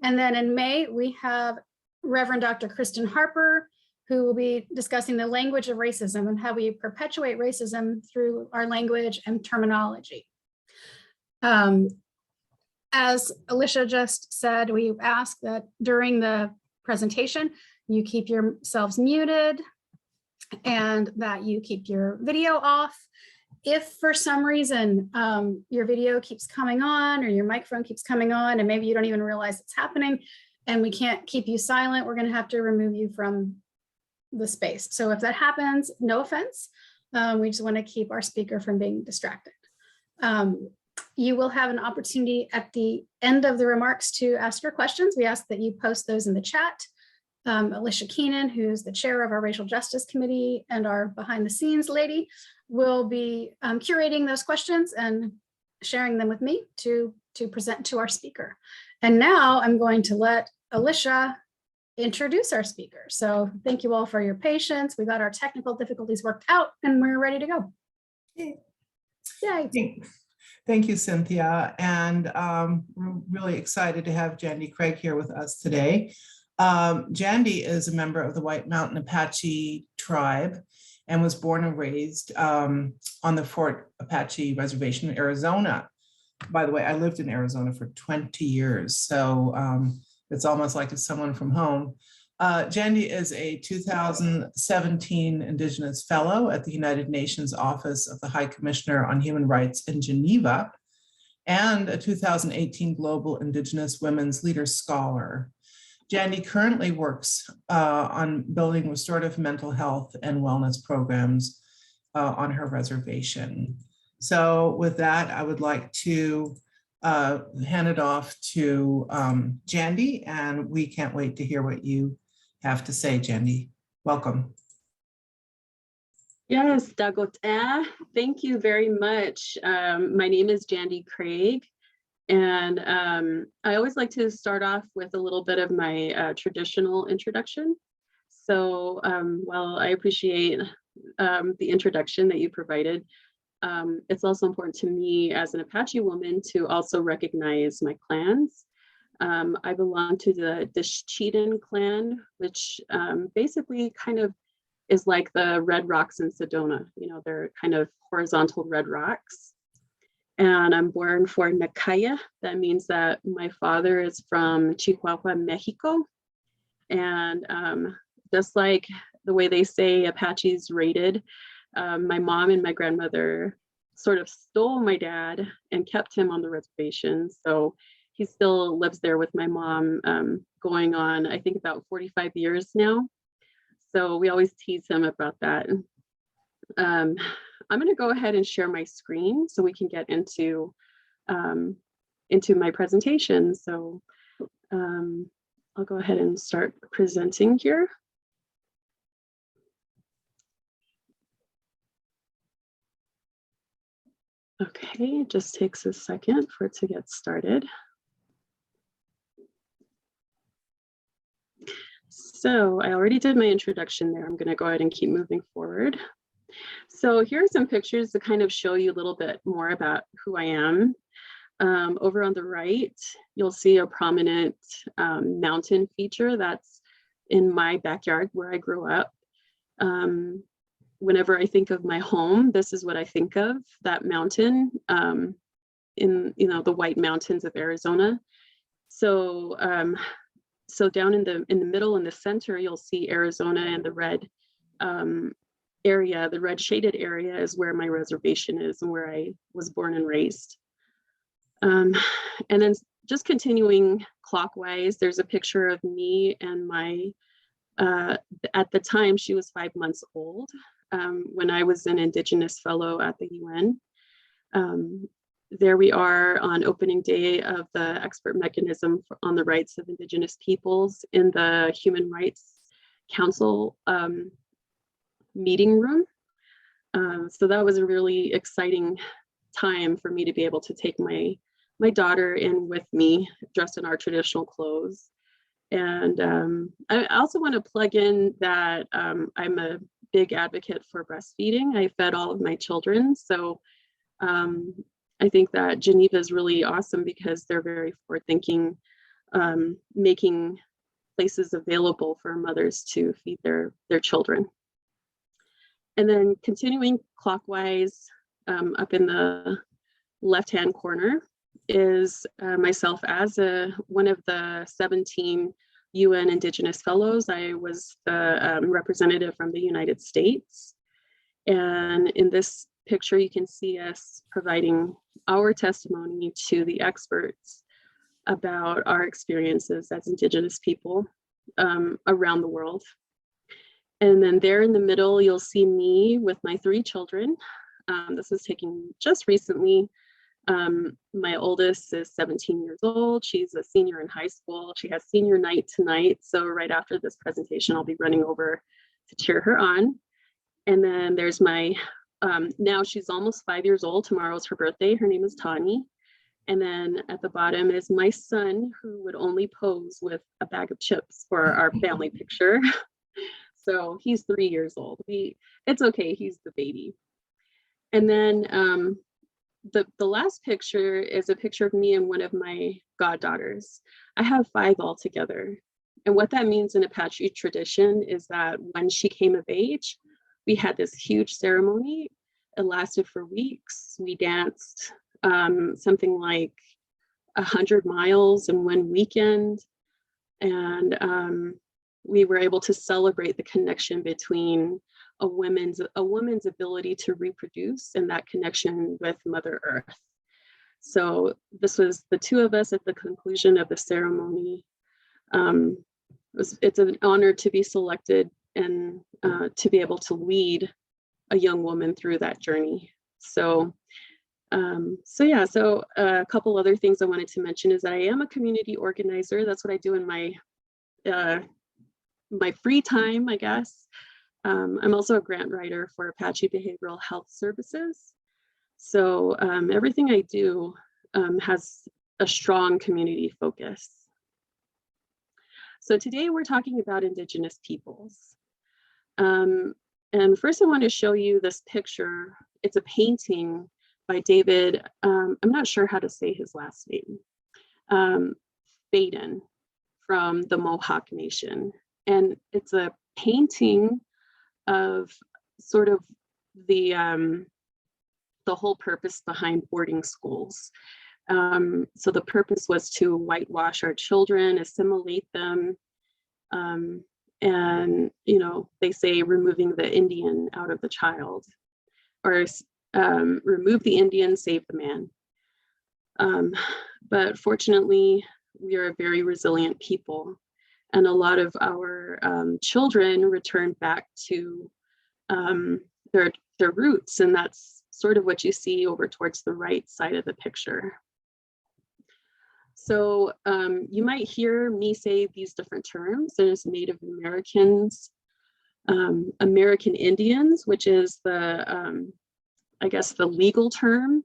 And then in May, we have Reverend Dr. Kristen Harper, who will be discussing the language of racism and how we perpetuate racism through our language and terminology. As Alicia just said, we ask that during the presentation, you keep yourselves muted and that you keep your video off. If for some reason your video keeps coming on or your microphone keeps coming on and maybe you don't even realize it's happening and we can't keep you silent, we're going to have to remove you from the space. So if that happens, no offense, we just want to keep our speaker from being distracted. You will have an opportunity at the end of the remarks to ask your questions. We ask that you post those in the chat. Alicia Keenan, who's the chair of our Racial Justice Committee and our behind the scenes lady, will be curating those questions and sharing them with me to present to our speaker. And now I'm going to let Alicia introduce our speaker. So thank you all for your patience. We got our technical difficulties worked out and we're ready to go. Yay. Thank you, Cynthia. And we're really excited to have Jandi Craig here with us today. Jandi is a member of the White Mountain Apache Tribe and was born and raised on the Fort Apache Reservation in Arizona. By the way, I lived in Arizona for 20 years, so it's almost like it's someone from home. Jandi is a 2017 Indigenous Fellow at the United Nations Office of the High Commissioner on Human Rights in Geneva, and a 2018 Global Indigenous Women's Leader Scholar. Jandi currently works on building restorative mental health and wellness programs on her reservation. So with that, I would like to hand it off to Jandi, and we can't wait to hear what you have to say, Jandi. Welcome. Yes, Dagot. Thank you very much. My name is Jandi Craig, and I always like to start off with a little bit of my traditional introduction. So while I appreciate the introduction that you provided, it's also important to me as an Apache woman to also recognize my clans. I belong to the Dischitan clan, which basically kind of is like the red rocks in Sedona. You know, they're kind of horizontal red rocks. And I'm born for Nakaya. That means that my father is from Chihuahua, Mexico. And just like the way they say Apache's rated, my mom and my grandmother sort of stole my dad and kept him on the reservation. So he still lives there with my mom going on, I think, about 45 years now. So we always tease him about that. I'm going to go ahead and share my screen so we can get into my presentation. So I'll go ahead and start presenting here. Okay, it just takes a second for it to get started. So I already did my introduction there. I'm going to go ahead and keep moving forward. So here are some pictures to kind of show you a little bit more about who I am. Over on the right, you'll see a prominent mountain feature that's in my backyard where I grew up. Whenever I think of my home, this is what I think of, that mountain in the White Mountains of Arizona. So so down in the middle, in the center, you'll see Arizona, and the red area, the red shaded area, is where my reservation is and where I was born and raised. And then just continuing clockwise, there's a picture of me and my, at the time, she was 5 months old when I was an Indigenous Fellow at the UN. There we are on opening day of the expert mechanism on the rights of Indigenous peoples in the Human Rights Council meeting room. So that was a really exciting time for me to be able to take my daughter in with me, dressed in our traditional clothes. And I also want to plug in that I'm a big advocate for breastfeeding. I fed all of my children. So I think that Geneva is really awesome because they're very forward-thinking making places available for mothers to feed their children. And then continuing clockwise, up in the left-hand corner is myself as one of the 17 UN Indigenous Fellows. I was the representative from the United States. And in this picture, you can see us providing our testimony to the experts about our experiences as Indigenous people around the world. And then there in the middle, you'll see me with my 3 children. This was taken just recently. My oldest is 17 years old. She's a senior in high school. She has senior night tonight. So right after this presentation, I'll be running over to cheer her on. And then there's my, now she's almost 5 years old. Tomorrow's her birthday. Her name is Tani. And then at the bottom is my son, who would only pose with a bag of chips for our family picture. So he's 3 years old. It's okay, he's the baby. And then the last picture is a picture of me and one of my goddaughters. I have 5 altogether. And what that means in Apache tradition is that when she came of age, we had this huge ceremony. It lasted for weeks. We danced something like 100 miles in one weekend. And we were able to celebrate the connection between a woman's ability to reproduce and that connection with Mother Earth. So this was the 2 of us at the conclusion of the ceremony. It's an honor to be selected and to be able to lead a young woman through that journey. So a couple other things I wanted to mention is that I am a community organizer. That's what I do in my my free time, I guess. I'm also a grant writer for Apache Behavioral Health Services. So everything I do has a strong community focus. So today we're talking about Indigenous peoples. And first I want to show you this picture. It's a painting by David, I'm not sure how to say his last name, Baden from the Mohawk Nation. And it's a painting of sort of the whole purpose behind boarding schools. So the purpose was to whitewash our children, assimilate them, and, you know, they say removing the Indian out of the child, or remove the Indian, save the man. But fortunately, we are a very resilient people. And a lot of our children return back to their roots. And that's sort of what you see over towards the right side of the picture. So you might hear me say these different terms. There's Native Americans, American Indians, which is the, I guess, the legal term,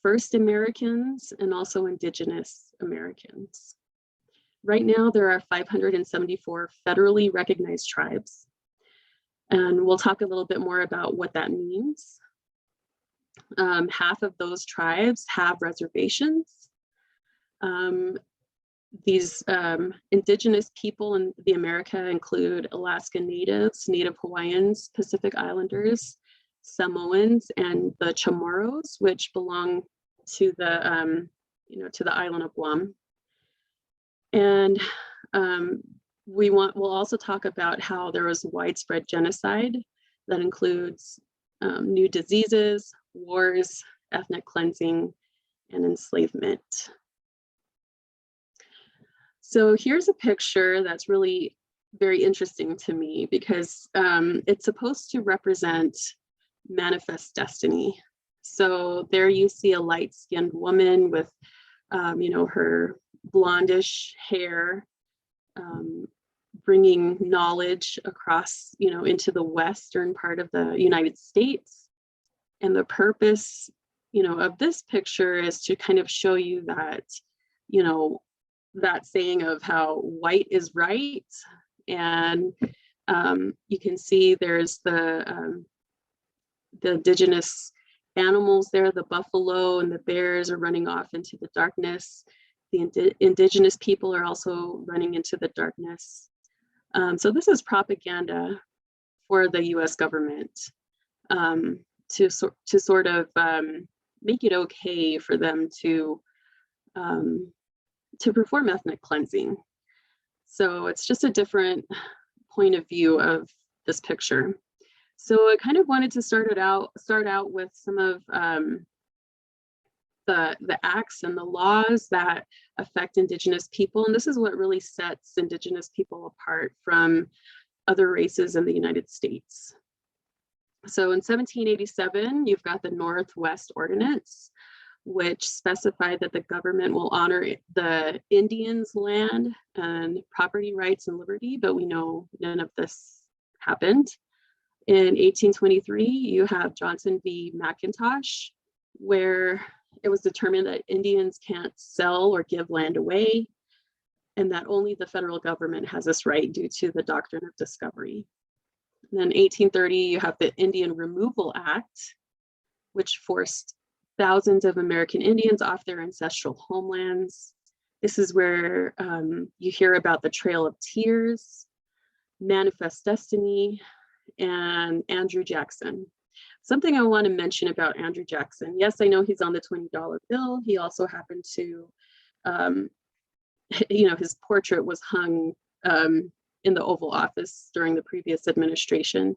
First Americans, and also Indigenous Americans. Right now, there are 574 federally recognized tribes. And we'll talk a little bit more about what that means. Half of those tribes have reservations. These Indigenous people in the America include Alaska Natives, Native Hawaiians, Pacific Islanders, Samoans, and the Chamorros, which belong to the, to the island of Guam. And we'll also talk about how there was widespread genocide that includes new diseases, wars, ethnic cleansing, and enslavement. So here's a picture that's really very interesting to me because it's supposed to represent manifest destiny. So there you see a light-skinned woman with, her blondish hair, bringing knowledge across, into the western part of the United States. And the purpose, of this picture is to kind of show you that, that saying of how white is right. And you can see there's the indigenous animals there, the buffalo and the bears are running off into the darkness. The indigenous people are also running into the darkness. So this is propaganda for the US government to sort of make it okay for them to perform ethnic cleansing. So it's just a different point of view of this picture. So I kind of wanted to start out with some of the acts and the laws that affect Indigenous people. And this is what really sets Indigenous people apart from other races in the United States. So in 1787, you've got the Northwest Ordinance, which specified that the government will honor the Indians' land and property rights and liberty, but we know none of this happened. In 1823, you have Johnson v. McIntosh, where it was determined that Indians can't sell or give land away, and that only the federal government has this right due to the doctrine of discovery. And then 1830, you have the Indian Removal Act, which forced thousands of American Indians off their ancestral homelands. This is where you hear about the Trail of Tears, Manifest Destiny, and Andrew Jackson. Something I want to mention about Andrew Jackson. Yes, I know he's on the $20 bill. He also happened to, his portrait was hung in the Oval Office during the previous administration.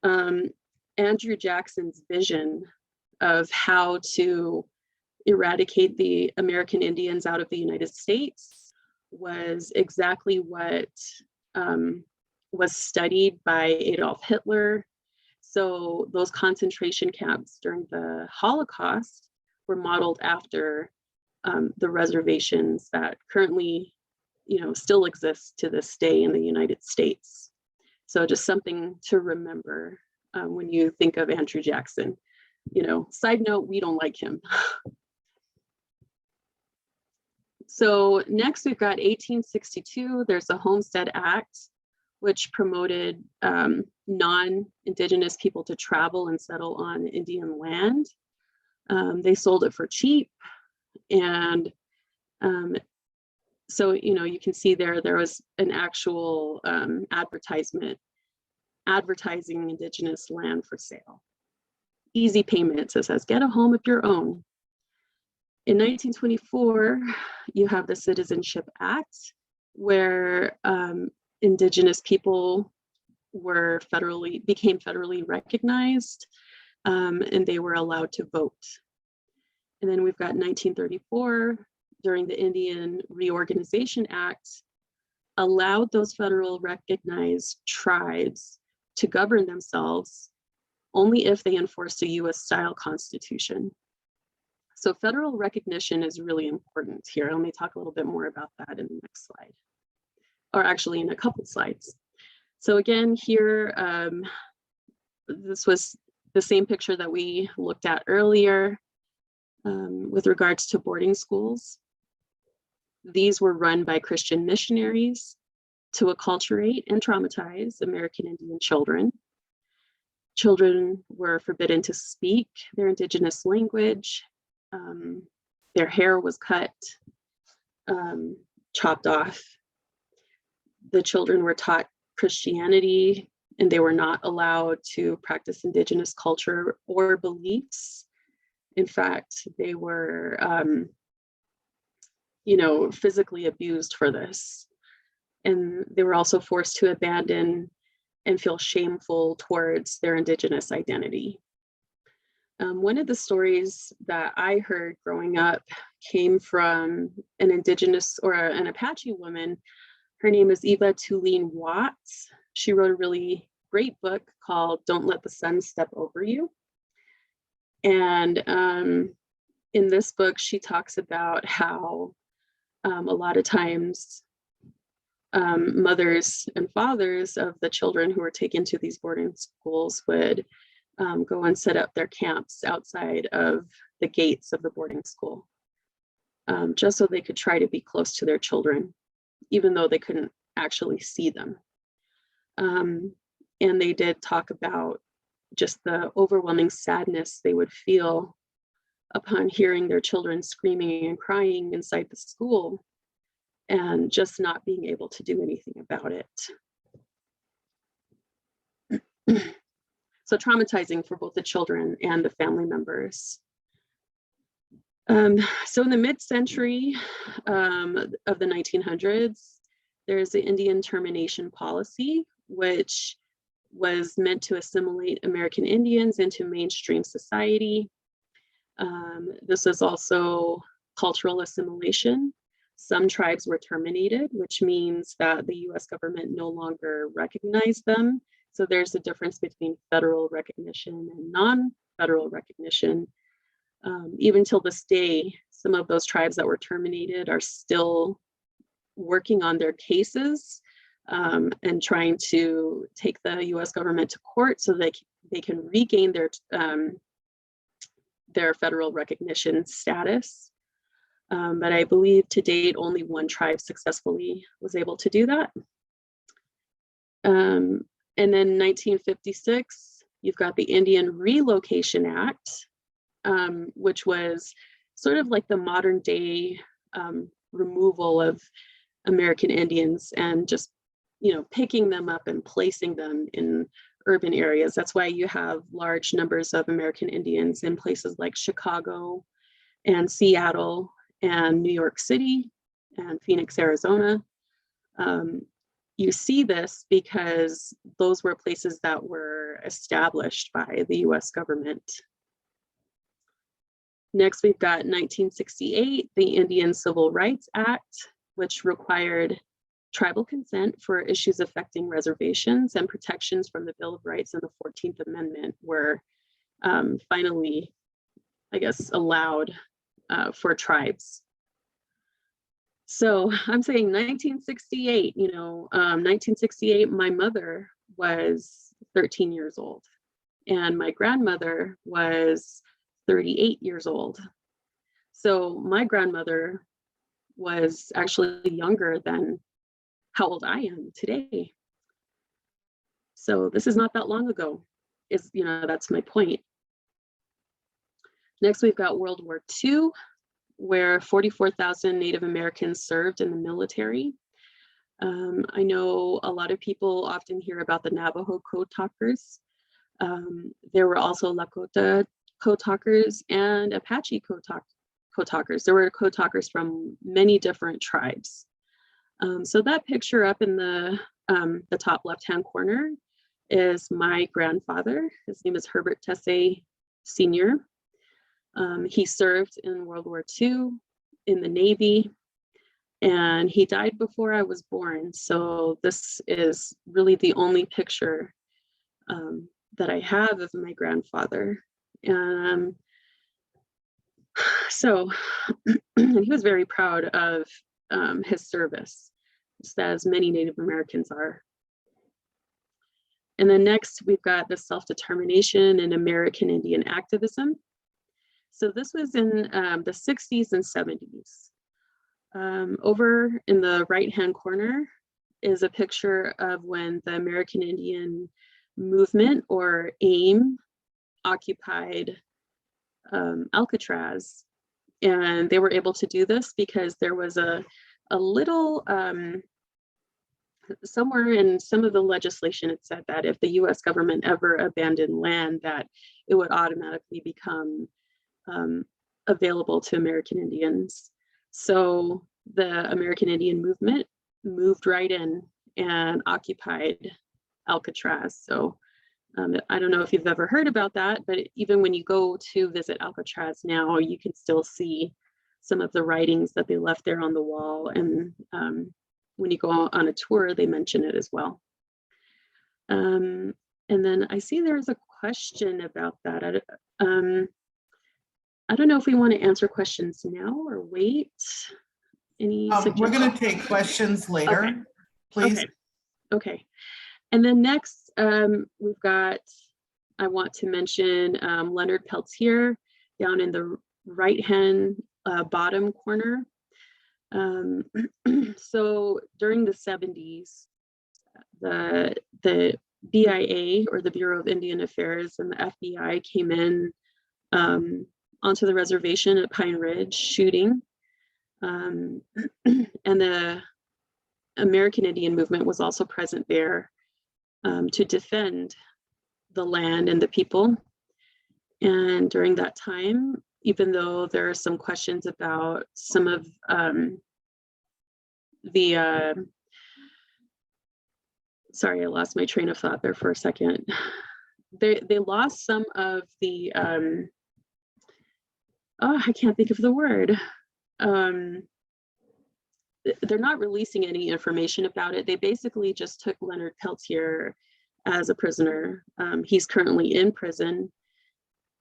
Andrew Jackson's vision of how to eradicate the American Indians out of the United States was exactly what was studied by Adolf Hitler. So those concentration camps during the Holocaust were modeled after the reservations that currently, still exist to this day in the United States. So just something to remember when you think of Andrew Jackson. Side note, we don't like him. So next we've got 1862, there's the Homestead Act, which promoted non-Indigenous people to travel and settle on Indian land. They sold it for cheap. And so, you can see there was an actual advertisement advertising Indigenous land for sale. Easy payments, it says, get a home of your own. In 1924, you have the Citizenship Act, where Indigenous people became federally recognized, and they were allowed to vote. And then we've got 1934, during the Indian Reorganization Act, allowed those federal recognized tribes to govern themselves only if they enforced a US-style constitution. So federal recognition is really important here. Let me talk a little bit more about that in the next slide, or actually in a couple slides. So again, here, this was the same picture that we looked at earlier with regards to boarding schools. These were run by Christian missionaries to acculturate and traumatize American Indian children. Children were forbidden to speak their Indigenous language. Their hair was cut, chopped off. The children were taught Christianity, and they were not allowed to practice Indigenous culture or beliefs. In fact, they were, physically abused for this. And they were also forced to abandon and feel shameful towards their Indigenous identity. One of the stories that I heard growing up came from an Indigenous or an Apache woman. Her name is Eva Tulene Watts. She wrote a really great book called Don't Let the Sun Step Over You. And in this book, she talks about how a lot of times mothers and fathers of the children who were taken to these boarding schools would go and set up their camps outside of the gates of the boarding school, just so they could try to be close to their children, even though they couldn't actually see them. And they did talk about just the overwhelming sadness they would feel upon hearing their children screaming and crying inside the school and just not being able to do anything about it. So traumatizing for both the children and the family members. So in the mid-century of the 1900s, there's the Indian termination policy, which was meant to assimilate American Indians into mainstream society. This is also cultural assimilation. Some tribes were terminated, which means that the US government no longer recognized them. So there's a difference between federal recognition and non-federal recognition. Even till this day, some of those tribes that were terminated are still working on their cases and trying to take the US government to court so that they can regain their federal recognition status. But I believe to date, only one tribe successfully was able to do that. And then 1956, you've got the Indian Relocation Act, which was sort of like the modern day removal of American Indians and just, picking them up and placing them in urban areas. That's why you have large numbers of American Indians in places like Chicago and Seattle and New York City and Phoenix, Arizona. You see this because those were places that were established by the US government. Next, we've got 1968, the Indian Civil Rights Act, which required tribal consent for issues affecting reservations, and protections from the Bill of Rights and the 14th Amendment were finally, I guess, allowed for tribes. So I'm saying 1968, 1968, my mother was 13 years old and my grandmother was 38 years old. So my grandmother was actually younger than how old I am today. So this is not that long ago, that's my point. Next, we've got World War II, where 44,000 Native Americans served in the military. I know a lot of people often hear about the Navajo code talkers. There were also Lakota code talkers and Apache code talkers. There were code talkers from many different tribes. So that picture up in the top left-hand corner is my grandfather. His name is Herbert Tesse Sr. He served in World War II in the Navy, and he died before I was born. So this is really the only picture that I have of my grandfather. So and he was very proud of his service, just as many Native Americans are. And then next, we've got the self-determination and American Indian activism. So this was in the 60s and 70s. Over in the right-hand corner is a picture of when the American Indian movement, or AIM, occupied Alcatraz. And they were able to do this because there was a little, somewhere in some of the legislation, it said that if the US government ever abandoned land, that it would automatically become available to American Indians. So the American Indian movement moved right in and occupied Alcatraz. So I don't know if you've ever heard about that, but even when you go to visit Alcatraz now, you can still see some of the writings that they left there on the wall. And when you go on a tour, they mention it as well. And then I see there's a question about that. I don't know if we want to answer questions now or wait. Any suggestions? We're going to take questions later, okay. Please. Okay. And then next, we've got, I want to mention Leonard Peltier down in the right-hand bottom corner. So during the 70s, the BIA, or the Bureau of Indian Affairs, and the FBI came in onto the reservation at Pine Ridge shooting. And the American Indian movement was also present there to defend the land and the people. And during that time, even though there are some questions about some of sorry, I lost my train of thought there for a second. They lost some of the, I can't think of the word. They're not releasing any information about it. They basically just took Leonard Peltier as a prisoner. He's currently in prison.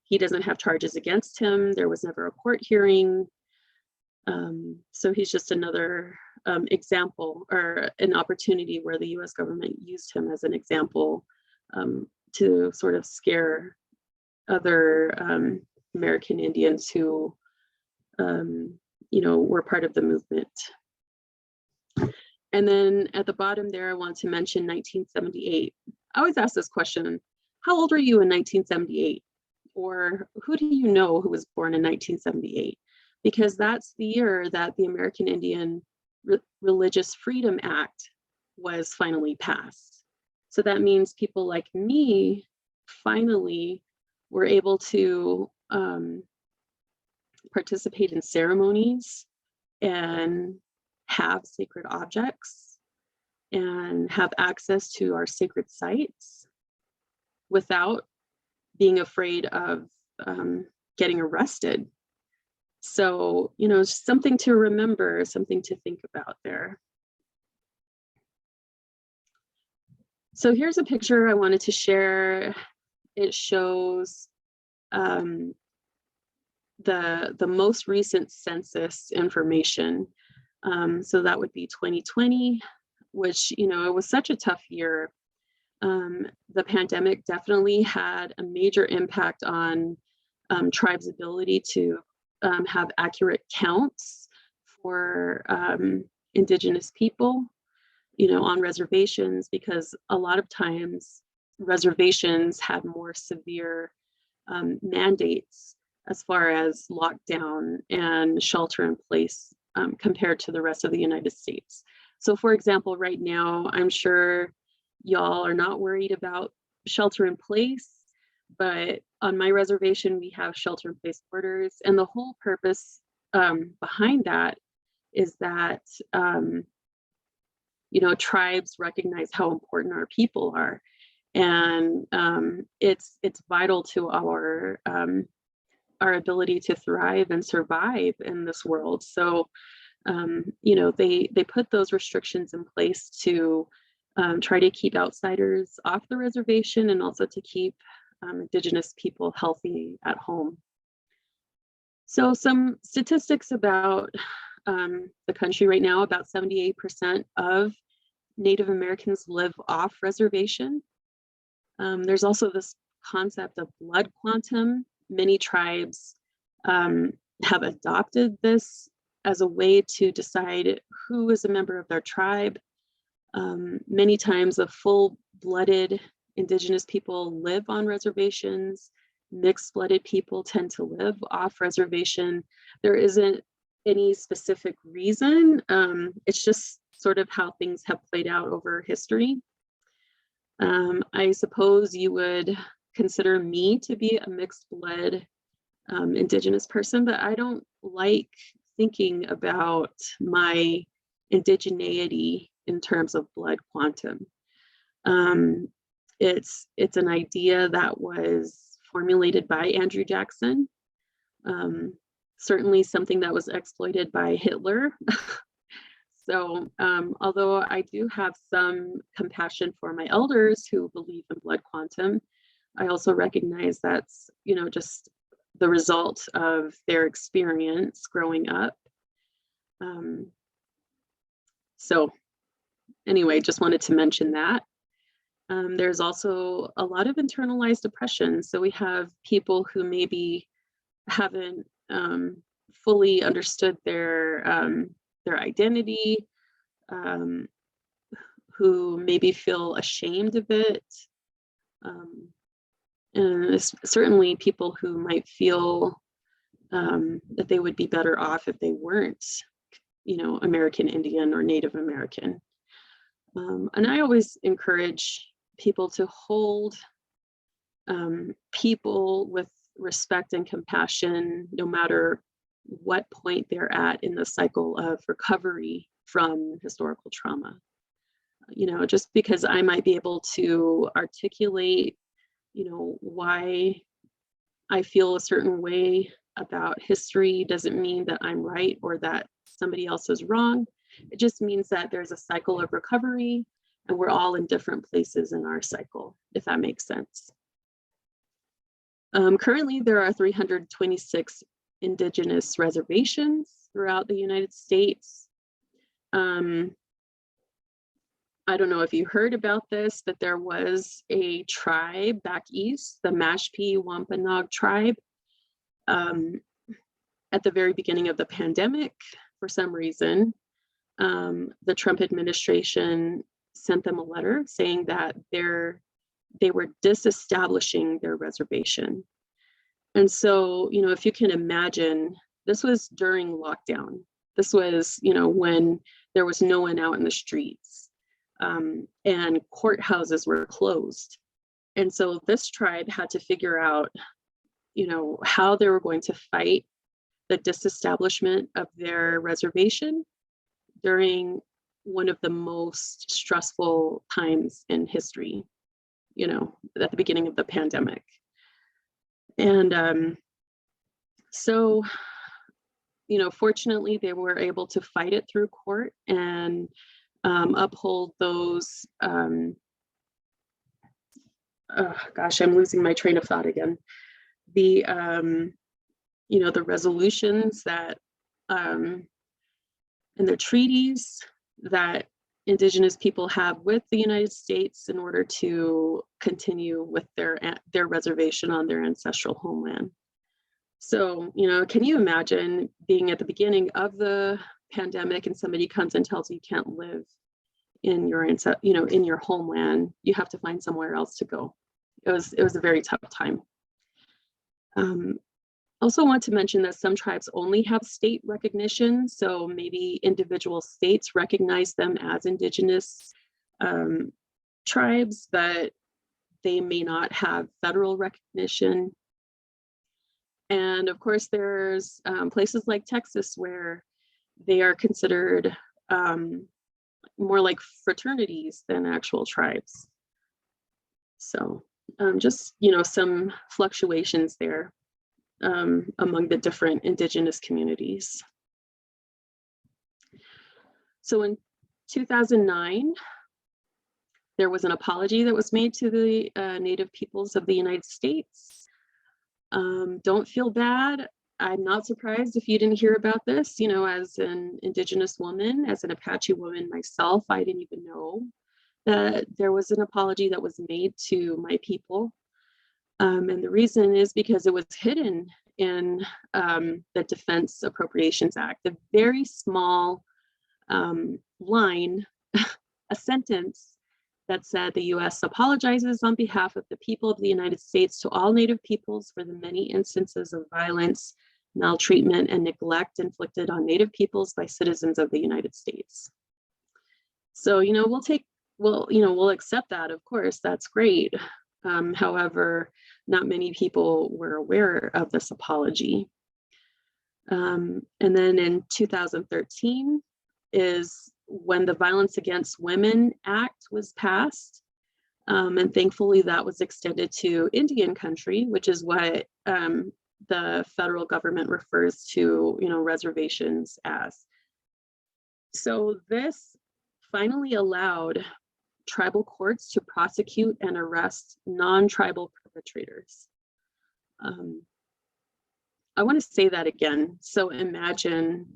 He doesn't have charges against him. There was never a court hearing. So he's just another example or an opportunity where the US government used him as an example to sort of scare other American Indians who, were part of the movement. And then at the bottom there, I want to mention 1978. I always ask this question, how old were you in 1978? Or who do you know who was born in 1978? Because that's the year that the American Indian Religious Freedom Act was finally passed. So that means people like me finally were able to participate in ceremonies and have sacred objects and have access to our sacred sites without being afraid of getting arrested. So, something to remember, something to think about there. So here's a picture I wanted to share. It shows the most recent census information. So that would be 2020, which, it was such a tough year. The pandemic definitely had a major impact on tribes' ability to have accurate counts for Indigenous people, on reservations, because a lot of times reservations had more severe mandates as far as lockdown and shelter in place compared to the rest of the United States. So for example, right now, I'm sure y'all are not worried about shelter in place, but on my reservation, we have shelter in place orders. And the whole purpose behind that is that, tribes recognize how important our people are. And it's vital to our ability to thrive and survive in this world. So, they put those restrictions in place to try to keep outsiders off the reservation and also to keep Indigenous people healthy at home. So some statistics about the country right now, about 78% of Native Americans live off reservation. There's also this concept of blood quantum. Many tribes have adopted this as a way to decide who is a member of their tribe. Many times the full-blooded Indigenous people live on reservations. Mixed-blooded people tend to live off reservation. There isn't any specific reason. It's just sort of how things have played out over history. I suppose you would consider me to be a mixed-blood Indigenous person, but I don't like thinking about my indigeneity in terms of blood quantum. It's an idea that was formulated by Andrew Jackson, certainly something that was exploited by Hitler. So although I do have some compassion for my elders who believe in blood quantum, I also recognize that's, just the result of their experience growing up. So anyway, just wanted to mention that. There's also a lot of internalized oppression. So we have people who maybe haven't fully understood their identity, who maybe feel ashamed of it. And certainly people who might feel that they would be better off if they weren't, American Indian or Native American. And I always encourage people to hold people with respect and compassion, no matter what point they're at in the cycle of recovery from historical trauma. Just because I might be able to articulate, why I feel a certain way about history doesn't mean that I'm right or that somebody else is wrong. It just means that there's a cycle of recovery and we're all in different places in our cycle, if that makes sense. Currently, there are 326 Indigenous reservations throughout the United States. I don't know if you heard about this, but there was a tribe back east, the Mashpee Wampanoag tribe. At the very beginning of the pandemic, for some reason, the Trump administration sent them a letter saying that they were disestablishing their reservation. And so, if you can imagine, this was during lockdown. This was, when there was no one out in the streets, and courthouses were closed. And so this tribe had to figure out, how they were going to fight the disestablishment of their reservation during one of the most stressful times in history, at the beginning of the pandemic. And so, fortunately, they were able to fight it through court and uphold those, gosh, I'm losing my train of thought again. The, the resolutions that, and the treaties that Indigenous people have with the United States in order to continue with their reservation on their ancestral homeland. So, can you imagine being at the beginning of the pandemic and somebody comes and tells you you can't live in your, in your homeland, you have to find somewhere else to go. It was a very tough time. Also want to mention that some tribes only have state recognition, so maybe individual states recognize them as Indigenous tribes, but they may not have federal recognition. And of course, there's places like Texas where they are considered more like fraternities than actual tribes. So just, some fluctuations there among the different Indigenous communities. So in 2009, there was an apology that was made to the Native peoples of the United States. Don't feel bad. I'm not surprised if you didn't hear about this. As an Indigenous woman, as an Apache woman myself, I didn't even know that there was an apology that was made to my people. And the reason is because it was hidden in the Defense Appropriations Act, a very small line, a sentence that said the U.S. apologizes on behalf of the people of the United States to all Native peoples for the many instances of violence, maltreatment, and neglect inflicted on Native peoples by citizens of the United States. So, we'll accept that, of course, that's great. However, not many people were aware of this apology. And then in 2013 is when the Violence Against Women Act was passed. And thankfully that was extended to Indian country, which is what the federal government refers to, reservations as. So this finally allowed tribal courts to prosecute and arrest non-tribal perpetrators. I want to say that again. So imagine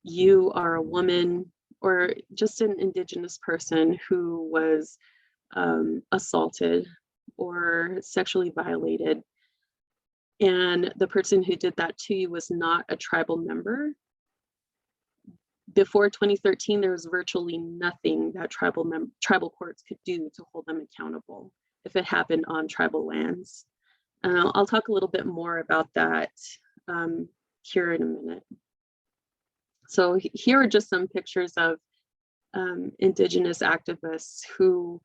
you are a woman or just an Indigenous person who was assaulted or sexually violated, and the person who did that to you was not a tribal member. Before 2013, there was virtually nothing that tribal courts could do to hold them accountable if it happened on tribal lands. I'll talk a little bit more about that here in a minute. So here are just some pictures of Indigenous activists who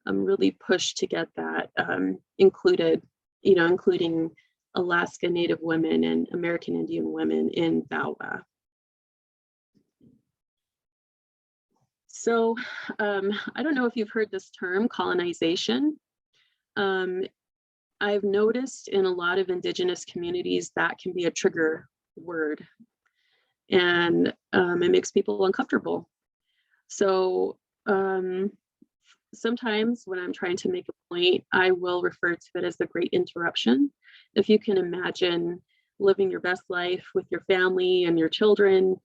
really pushed to get that included, including Alaska Native women and American Indian women in VAWA. So I don't know if you've heard this term, colonization. I've noticed in a lot of Indigenous communities that can be a trigger word, and it makes people uncomfortable. So sometimes when I'm trying to make a point, I will refer to it as the Great Interruption. If you can imagine living your best life with your family and your children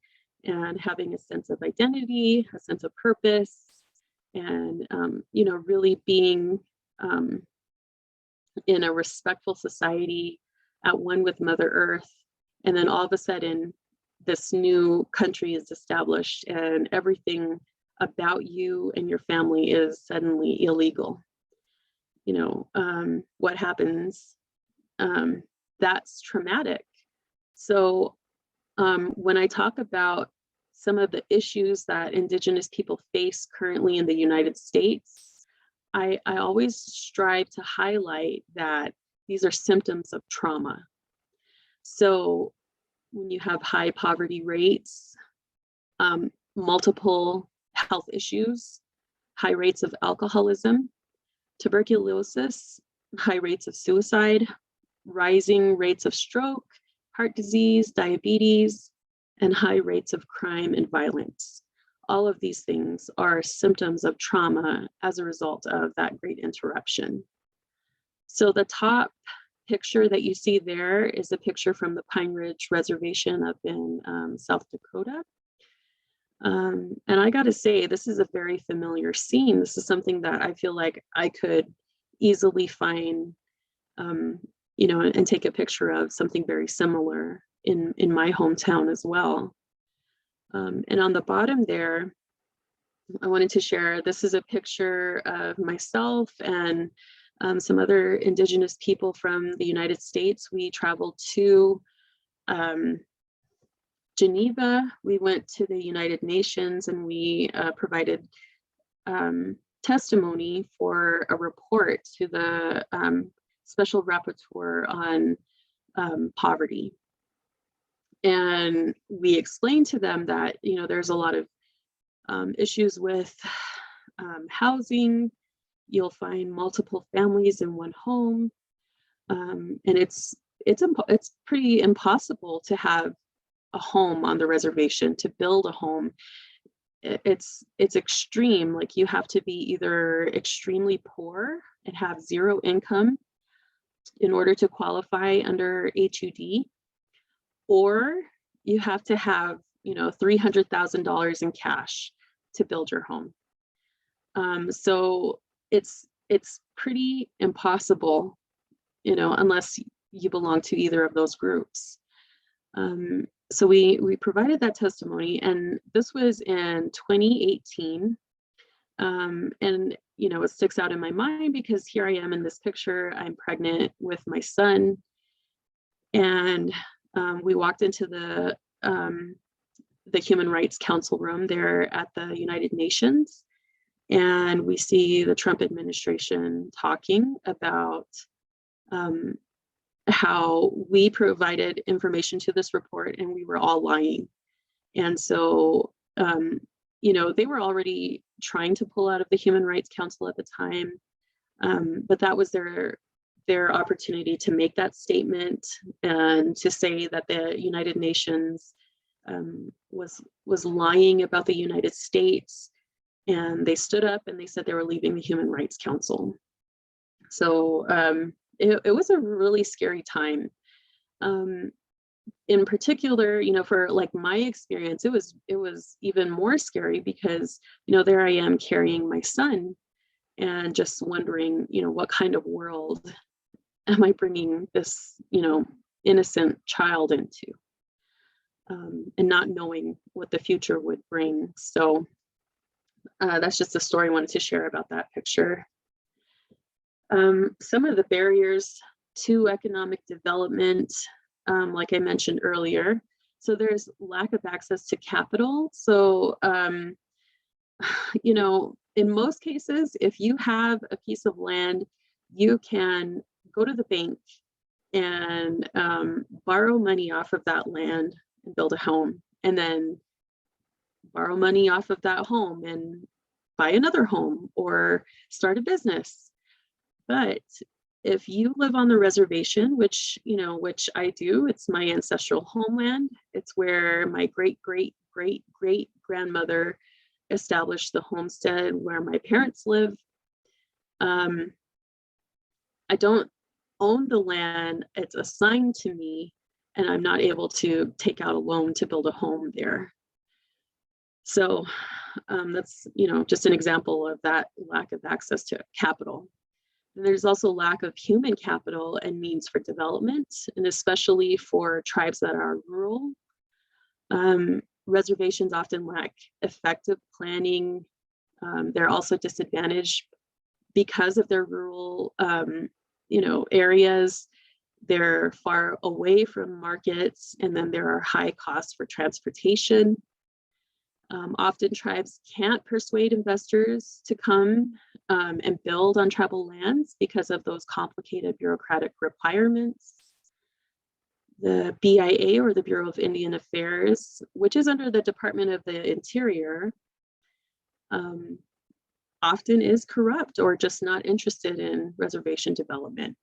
and having a sense of identity, a sense of purpose, and really being in a respectful society at one with Mother Earth. And then all of a sudden, this new country is established and everything about you and your family is suddenly illegal. What happens? That's traumatic. So when I talk about some of the issues that Indigenous people face currently in the United States, I always strive to highlight that these are symptoms of trauma. So when you have high poverty rates, multiple health issues, high rates of alcoholism, tuberculosis, high rates of suicide, rising rates of stroke, heart disease, diabetes, and high rates of crime and violence. All of these things are symptoms of trauma as a result of that Great Interruption. So the top picture that you see there is a picture from the Pine Ridge Reservation up in South Dakota. And I gotta say, this is a very familiar scene. This is something that I feel like I could easily find, and take a picture of something very similar in my hometown as well. And on the bottom there, I wanted to share, this is a picture of myself and some other Indigenous people from the United States. We traveled to Geneva. We went to the United Nations and we provided testimony for a report to the Special Rapporteur on poverty. And we explained to them that, there's a lot of issues with housing. You'll find multiple families in one home. And it's pretty impossible to have a home on the reservation, to build a home. It's extreme. Like, you have to be either extremely poor and have zero income in order to qualify under HUD, or you have to have, $300,000 in cash to build your home. So it's pretty impossible, unless you belong to either of those groups. So we provided that testimony, and this was in 2018. And it sticks out in my mind because here I am in this picture. I'm pregnant with my son, and we walked into the Human Rights Council room there at the United Nations, and we see the Trump administration talking about how we provided information to this report and we were all lying. And so, they were already trying to pull out of the Human Rights Council at the time, but that was their opportunity to make that statement and to say that the United Nations was lying about the United States. And they stood up and they said they were leaving the Human Rights Council. So it was a really scary time. In particular, for like my experience, it was even more scary because, there I am carrying my son and just wondering, what kind of world am I bringing this, innocent child into, and not knowing what the future would bring. So that's just a story I wanted to share about that picture. Some of the barriers to economic development like I mentioned earlier. So there's lack of access to capital. So, you know, in most cases, if you have a piece of land, you can go to the bank and borrow money off of that land and build a home, and then borrow money off of that home and buy another home or start a business. But if you live on the reservation, which, you know, which I do, it's my ancestral homeland. It's where my great grandmother established the homestead where my parents live. I don't own the land, it's assigned to me, and I'm not able to take out a loan to build a home there. So that's, you know, just an example of that lack of access to capital. And there's also lack of human capital and means for development, and especially for tribes that are rural. Reservations often lack effective planning. They're also disadvantaged because of their rural, you know, areas. They're far away from markets, and then there are high costs for transportation. Often tribes can't persuade investors to come and build on tribal lands because of those complicated bureaucratic requirements. The BIA, or the Bureau of Indian Affairs, which is under the Department of the Interior, often is corrupt or just not interested in reservation development.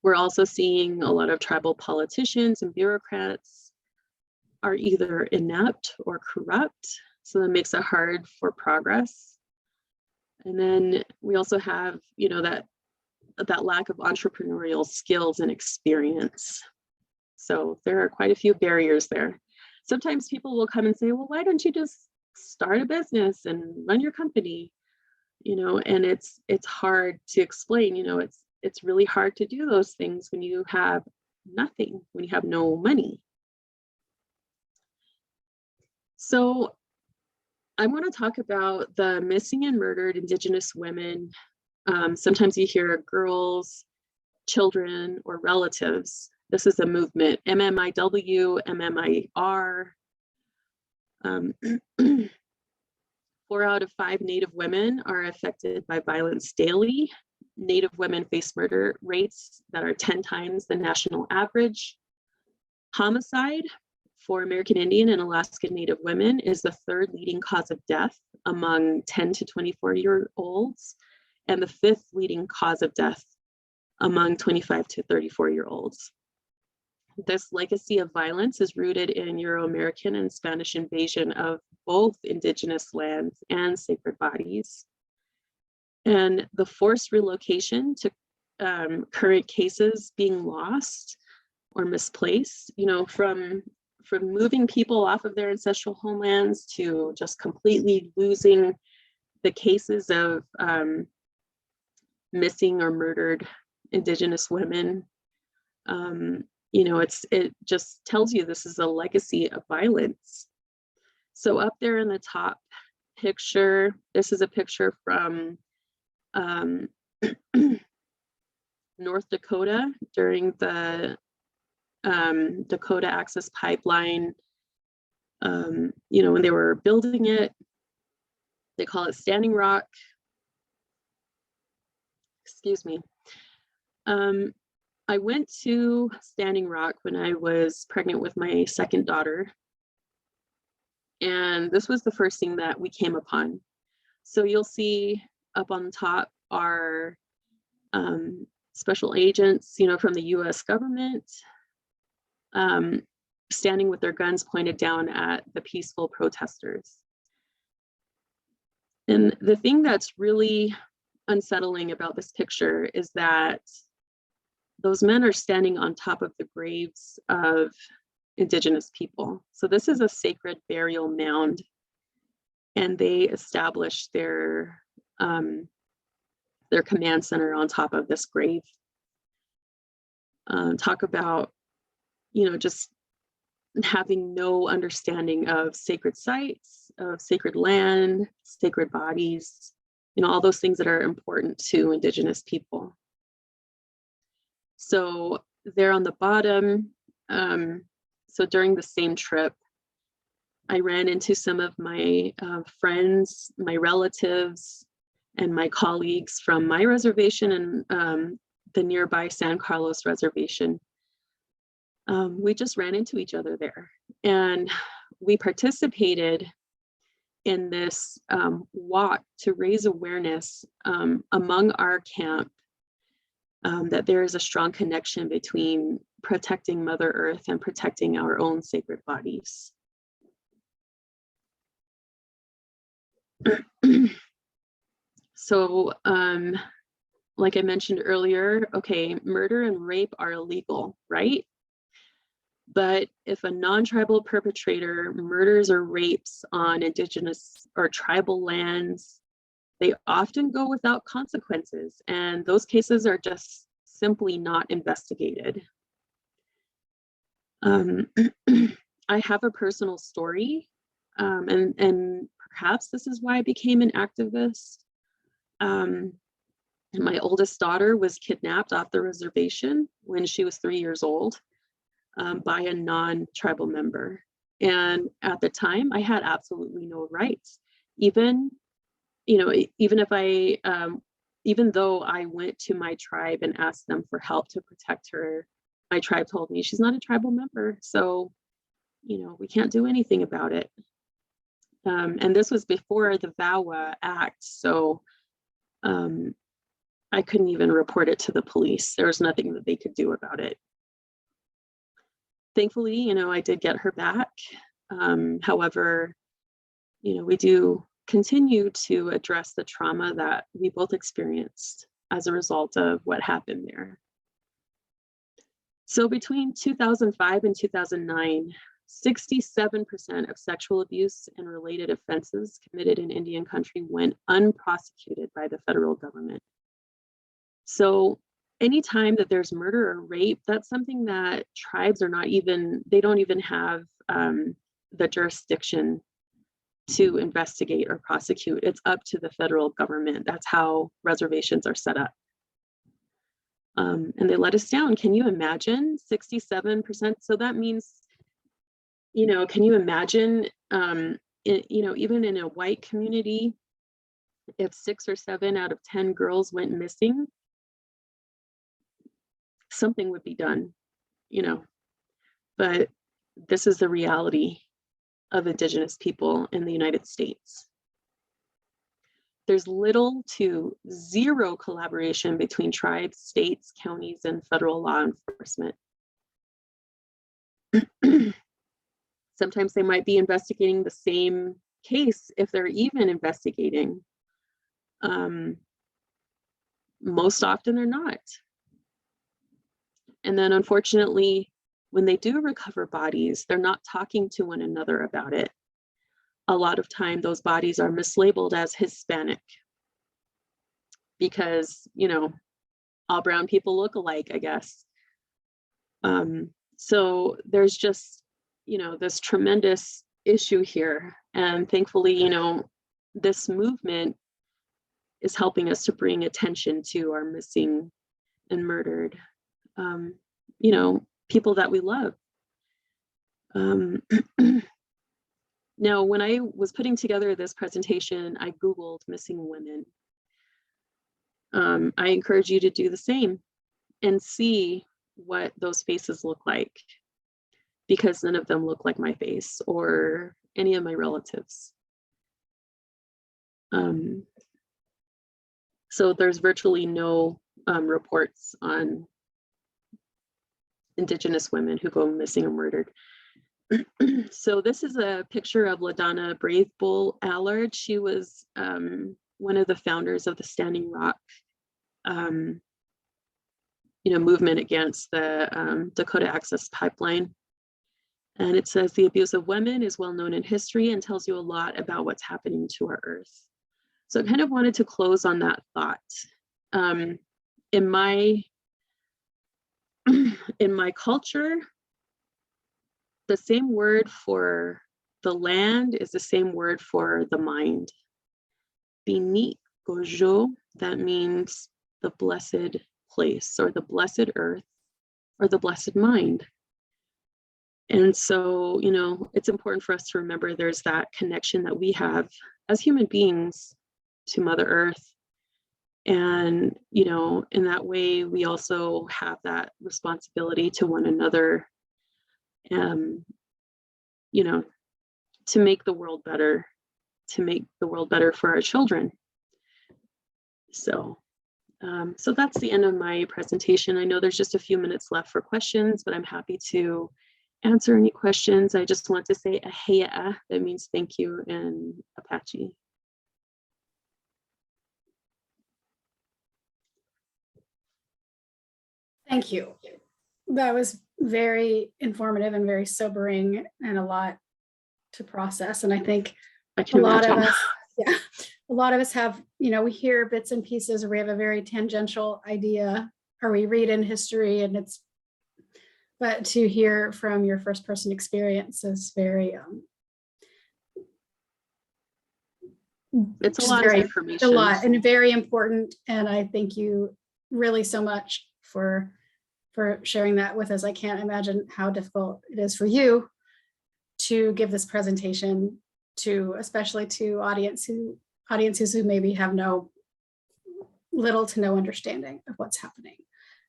We're also seeing a lot of tribal politicians and bureaucrats are either inept or corrupt, so that makes it hard for progress. And then we also have, you know, that lack of entrepreneurial skills and experience. So there are quite a few barriers there. Sometimes people will come and say, well, why don't you just start a business and run your company? You know, and it's hard to explain. You know, it's really hard to do those things when you have nothing, when you have no money. So I want to talk about the missing and murdered Indigenous women. Sometimes you hear girls, children, or relatives. This is a movement, MMIW, MMIR. 4 out of 5 Native women are affected by violence daily. Native women face murder rates that are 10 times the national average. Homicide for American Indian and Alaska Native women is the 3rd leading cause of death among 10 to 24-year-olds, and the 5th leading cause of death among 25 to 34-year-olds. This legacy of violence is rooted in Euro-American and Spanish invasion of both Indigenous lands and sacred bodies. And the forced relocation to current cases being lost or misplaced, you know, from moving people off of their ancestral homelands to just completely losing the cases of missing or murdered Indigenous women. You know, it just tells you this is a legacy of violence. So up there in the top picture, this is a picture from North Dakota during the Dakota Access Pipeline. You know, when they were building it, they call it Standing Rock. Excuse me. I went to Standing Rock when I was pregnant with my 2nd daughter. And this was the first thing that we came upon. So you'll see up on top are special agents, you know, from the US government, standing with their guns pointed down at the peaceful protesters. And the thing that's really unsettling about this picture is that those men are standing on top of the graves of Indigenous people. So this is a sacred burial mound, and they established their command center on top of this grave. Talk about, you know, just having no understanding of sacred sites, of sacred land, sacred bodies, you know, all those things that are important to Indigenous people. So there on the bottom, so during the same trip, I ran into some of my friends, my relatives, and my colleagues from my reservation and the nearby San Carlos reservation. We just ran into each other there, and we participated in this walk to raise awareness among our camp that there is a strong connection between protecting Mother Earth and protecting our own sacred bodies. So, like I mentioned earlier, okay, murder and rape are illegal, right? But if a non-tribal perpetrator murders or rapes on Indigenous or tribal lands, they often go without consequences, and those cases are just simply not investigated. I have a personal story, and perhaps this is why I became an activist. My oldest daughter was kidnapped off the reservation when she was 3 years old by a non-tribal member. And at the time, I had absolutely no rights. Even if I, even though I went to my tribe and asked them for help to protect her, my tribe told me she's not a tribal member, so, we can't do anything about it. And this was before the VAWA Act, so I couldn't even report it to the police. There was nothing that they could do about it. Thankfully, I did get her back. However, we do continue to address the trauma that we both experienced as a result of what happened there. So between 2005 and 2009, 67% of sexual abuse and related offenses committed in Indian country went unprosecuted by the federal government. So anytime that there's murder or rape, that's something that tribes are they don't even have the jurisdiction to investigate or prosecute. It's up to the federal government. That's how reservations are set up. And they let us down. Can you imagine 67%? So that means, can you imagine, even in a white community, if 6 or 7 out of 10 girls went missing, something would be done, but this is the reality of Indigenous people in the United States. There's little to zero collaboration between tribes, states, counties, and federal law enforcement. Sometimes they might be investigating the same case if they're even investigating. Most often they're not. And then unfortunately, when they do recover bodies, they're not talking to one another about it. A lot of time, those bodies are mislabeled as Hispanic because, all brown people look alike, I guess. So there's just, this tremendous issue here. And thankfully, this movement is helping us to bring attention to our missing and murdered, people that we love. Now, when I was putting together this presentation, I Googled missing women. I encourage you to do the same and see what those faces look like, because none of them look like my face or any of my relatives. So there's virtually no reports on Indigenous women who go missing or murdered. So this is a picture of LaDonna Brave Bull Allard. She was one of the founders of the Standing Rock movement against the Dakota Access Pipeline. And it says the abuse of women is well known in history and tells you a lot about what's happening to our earth. So I kind of wanted to close on that thought. In my culture, the same word for the land is the same word for the mind. Binit Gojo, that means the blessed place or the blessed earth. or the blessed mind. And so, you know, it's important for us to remember there's that connection that we have as human beings to Mother Earth. And, you know, in that way, we also have that responsibility to one another, you know, to make the world better, for our children. So, so that's the end of my presentation. I know there's just a few minutes left for questions, but I'm happy to answer any questions. I just want to say ahea, that means thank you in Apache. Thank you. That was very informative and very sobering and a lot to process. And I think I can imagine. A lot of us have, you know, we hear bits and pieces, or we have a very tangential idea, or we read in history, and but to hear from your first person experience is very, it's a lot of information. A lot, and very important. And I thank you really so much for sharing that with us. I can't imagine how difficult it is for you to give this presentation to, especially to audiences who maybe have little to no understanding of what's happening.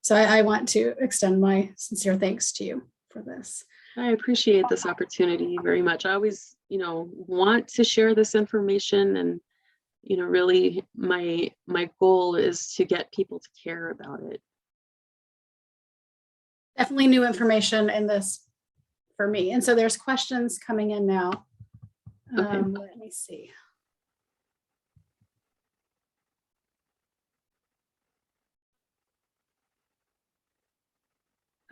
So I want to extend my sincere thanks to you for this. I appreciate this opportunity very much. I always, you know, want to share this information, and, you know, really my goal is to get people to care about it. Definitely new information in this for me. And so there's questions coming in now. Okay. Let me see.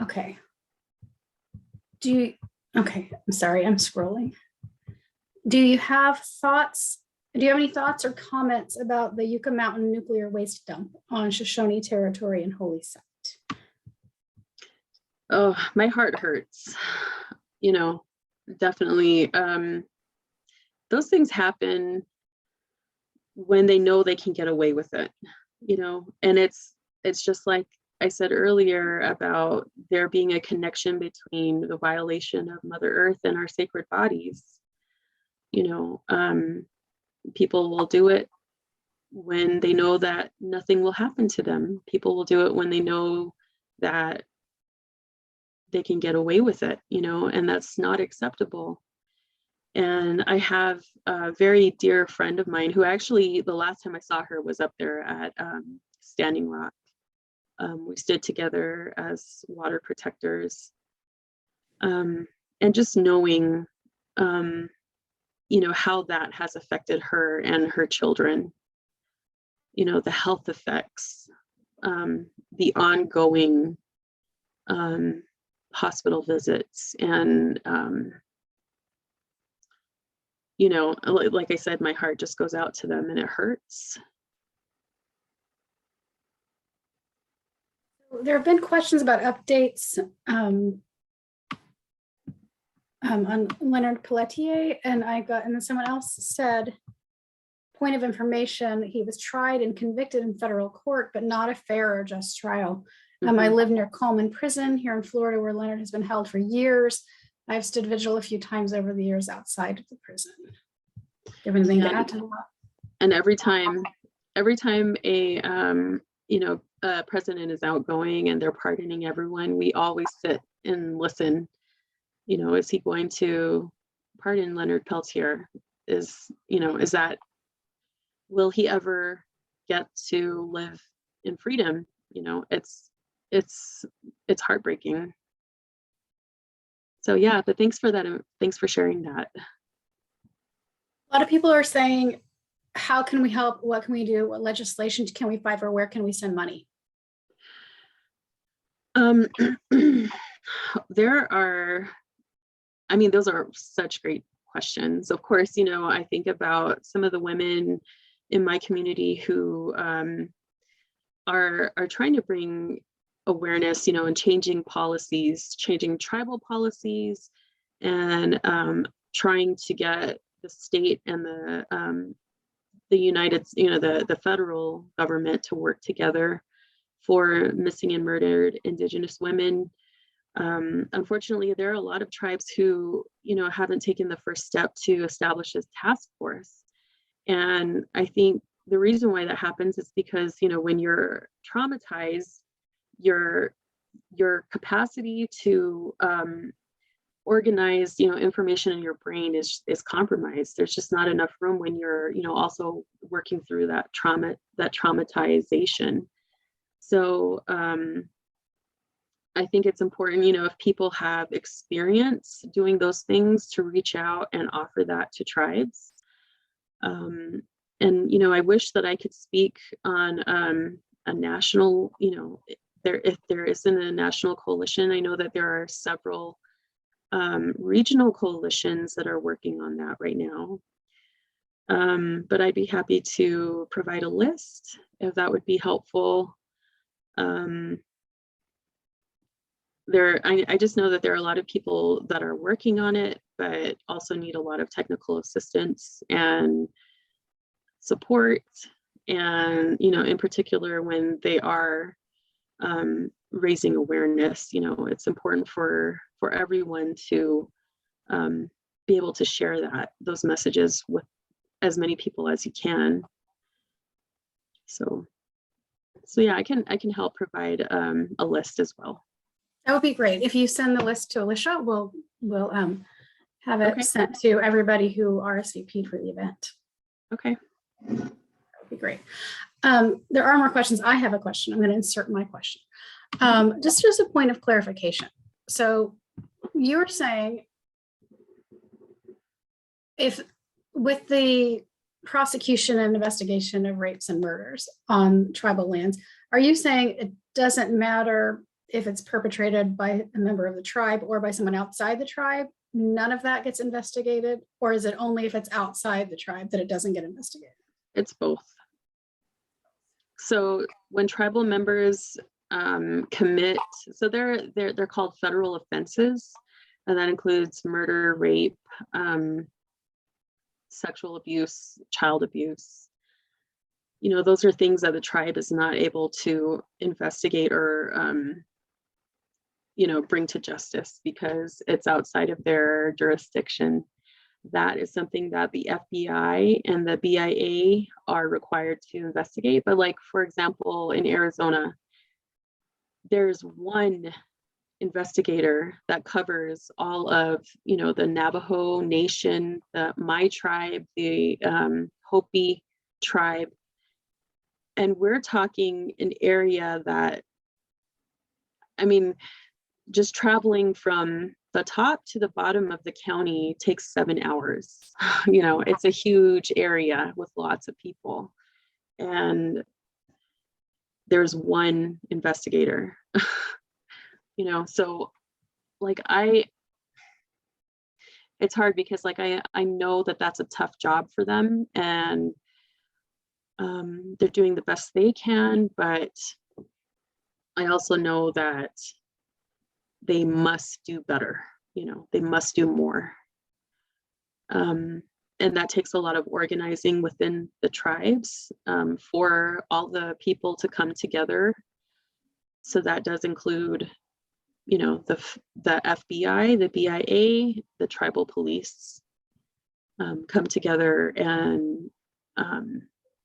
Okay. Okay, I'm sorry, I'm scrolling. Do you have any thoughts or comments about the Yucca Mountain nuclear waste dump on Shoshone territory and holy site? Oh, my heart hurts. You know, definitely. Those things happen when they know they can get away with it, you know, and it's just like I said earlier about there being a connection between the violation of Mother Earth and our sacred bodies. You know, people will do it when they know that nothing will happen to them. People will do it when they know that they can get away with it, you know, and that's not acceptable. And I have a very dear friend of mine who actually, the last time I saw her was up there at Standing Rock. We stood together as water protectors. And just knowing, you know, how that has affected her and her children, you know, the health effects, the ongoing hospital visits, and, you know, like I said, my heart just goes out to them and it hurts. There have been questions about updates on Leonard Pelletier, and then someone else said, point of information, he was tried and convicted in federal court, but not a fair or just trial. I live near Coleman Prison here in Florida, where Leonard has been held for years. I've stood vigil a few times over the years outside of the prison. Do you have anything to add to that? And every time a you know, a president is outgoing and they're pardoning everyone, we always sit and listen. You know, is he going to pardon Leonard Peltier? Will he ever get to live in freedom? You know, it's heartbreaking. So yeah, but thanks for that. Thanks for sharing that. A lot of people are saying, how can we help? What can we do? What legislation can we fight for? Where can we send money? Those are such great questions. Of course, you know, I think about some of the women in my community who are trying to bring awareness, you know, and changing policies, changing tribal policies, and trying to get the state and the United, you know, the federal government to work together for missing and murdered Indigenous women. Unfortunately, there are a lot of tribes who, haven't taken the first step to establish this task force. And I think the reason why that happens is because, when you're traumatized, your capacity to organize, information in your brain is compromised. There's just not enough room when you're, also working through that traumatization. So I think it's important, if people have experience doing those things, to reach out and offer that to tribes. And, I wish that I could speak on a national, if there isn't a national coalition. I know that there are several regional coalitions that are working on that right now. But I'd be happy to provide a list if that would be helpful. I just know that there are a lot of people that are working on it, but also need a lot of technical assistance and support. And, in particular, when they are raising awareness, it's important for everyone to be able to share those messages with as many people as you can. So yeah, I can help provide a list as well. That would be great. If you send the list to Alicia, we'll have it Okay. sent to everybody who RSVP'd for the event. Okay. That would be great. There are more questions. I have a question. I'm going to insert my question. Just as a point of clarification. So you were saying, if with the prosecution and investigation of rapes and murders on tribal lands, are you saying it doesn't matter if it's perpetrated by a member of the tribe or by someone outside the tribe? None of that gets investigated? Or is it only if it's outside the tribe that it doesn't get investigated? It's both. So when tribal members commit, so they're called federal offenses, and that includes murder, rape, sexual abuse, child abuse. Those are things that the tribe is not able to investigate or bring to justice because it's outside of their jurisdiction. That is something that the FBI and the BIA are required to investigate. But like, for example, in Arizona, there's one investigator that covers all of, the Navajo Nation, my tribe, the Hopi tribe. And we're talking an area that, just traveling from the top to the bottom of the county takes 7 hours. It's a huge area with lots of people. And there's one investigator, so like it's hard because like I know that that's a tough job for them, and they're doing the best they can, but I also know that they must do better, they must do more. And that takes a lot of organizing within the tribes for all the people to come together. So that does include, the FBI, the BIA, the tribal police come together and